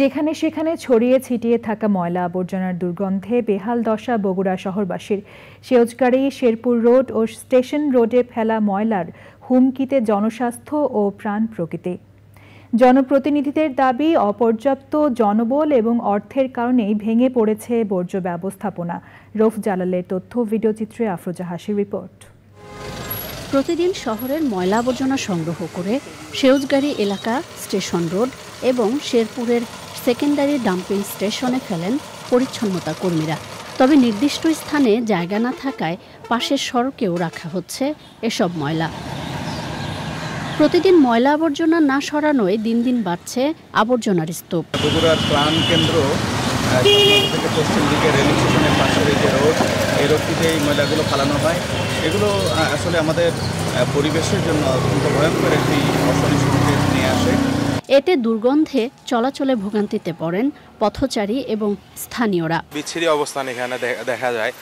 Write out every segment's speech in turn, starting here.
যেখানে সেখানে ছড়িয়ে ছিটিয়ে থাকা ময়লা আবর্জনার দুর্গন্ধে বেহাল দশা বগুড়া শহরবাসীর। সেউজগাড়ি, শেরপুর রোড ও স্টেশন রোডে ফেলা ময়লার হুমকিতে জনস্বাস্থ্য ও প্রাণ প্রকৃতি। জনপ্রতিনিধিদের দাবি, অপর্যাপ্ত জনবল এবং অর্থের কারণেই ভেঙে পড়েছে বর্জ্য ব্যবস্থাপনা। রৌফ জালালের তথ্য, ভিডিওচিত্রে আফরোজা হাসির রিপোর্ট। প্রতিদিন শহরের ময়লা আবর্জনা সংগ্রহ করে সেউজগাড়ি এলাকা, স্টেশন রোড এবং শেরপুরের সেকেন্ডারি ডাম্পিং স্টেশনে ফেলেন পরিচ্ছন্নতা কর্মীরা। তবে নির্দিষ্ট স্থানে জায়গা না থাকায় পাশের সড়কেও রাখা হচ্ছে এসব ময়লা। প্রতিদিন ময়লা আবর্জনা না সরানোয় দিন দিন বাড়ছে আবর্জনার স্তূপ। বগুড়ার প্রাণ কেন্দ্র থেকে পশ্চিম দিকে রেল স্টেশনের পাশের যে রোড, এই রোডটিতে এই ময়লাগুলো ফালানো হয়। এগুলো আসলে আমাদের পরিবেশের জন্য অত্যন্ত ভয়ঙ্কর একটি অশনি সংকেত নিয়ে আসে। এতে দুর্গন্ধে চলাচলে ভোগান্তিতে পড়েন পথচারী এবং স্থানীয়রা। বিচ্ছিরি অবস্থান এখানে দেখা যায়।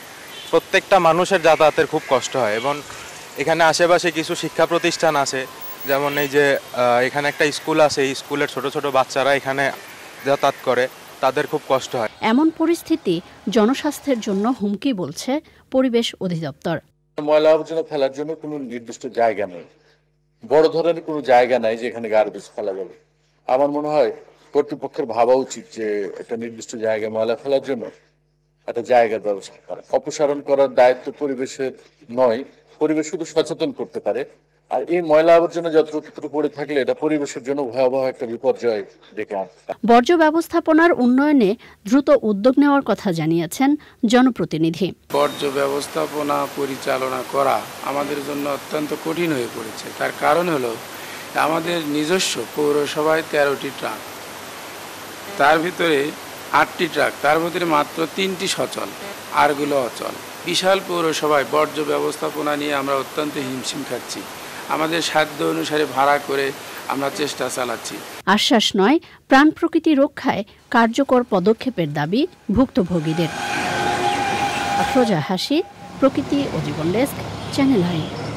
প্রত্যেকটা মানুষের যাতায়াতের খুব কষ্ট হয় এবং এখানে আশেপাশে কিছু শিক্ষা প্রতিষ্ঠান আছে, যেমন এই যে এখানে একটা স্কুল আছে, এই স্কুলের ছোট ছোট বাচ্চারা এখানে যাতায়াত করে, তাদের খুব কষ্ট হয়। এমন পরিস্থিতি জনস্বাস্থ্যের জন্য হুমকি বলছে পরিবেশ অধিদপ্তর। ময়লা আবর্জনা ফেলার জন্য কোনো নির্দিষ্ট জায়গা নেই, বড় ধরনের কোনো জায়গা নাই যেখানে গার্বেজ ফেলা যাবে। আমার মনে হয় কর্তৃপক্ষের ভাবা উচিত যে একটা নির্দিষ্ট জায়গায় ময়লা ফেলার জন্য একটা জায়গার ব্যবস্থা করা। অপসারণ করার দায়িত্ব পরিবেশের নয়, পরিবেশ শুধু সচেতন করতে পারে। আর এই ময়লা আবর্জনা যত্রতত্র পড়ে থাকলে এটা পরিবেশের জন্য ভয়াবহ একটা বিপর্যয় ডেকে আনবে। বর্জ্য ব্যবস্থাপনার উন্নয়নে দ্রুত উদ্যোগ নেওয়ার কথা জানিয়েছেন জনপ্রতিনিধি। বর্জ্য ব্যবস্থাপনা পরিচালনা করা আমাদের জন্য অত্যন্ত কঠিন হয়ে পড়েছে। তার কারণ হলো আমাদের নিজস্ব পৌরসভায় 13টি ট্রাক, তার ভিতরে 8টি ট্রাক, তার ভিতরে মাত্র 3টি সচল, আরগুলো অচল। বিশাল পৌরসভায় বর্জ্য ব্যবস্থাপনা নিয়ে আমরা অত্যন্ত হিমশিম খাচ্ছি। আমাদের সাধ্য অনুসারে ভাড়া করে আমরা চেষ্টা চালাচ্ছি। আশ্বাস নয়, প্রাণ প্রকৃতি রক্ষায় কার্যকর পদক্ষেপের দাবি ভুক্তভোগীদের। আফরোজা হাসি, প্রকৃতি ও জীবন ডেস্ক, চ্যানেল আই।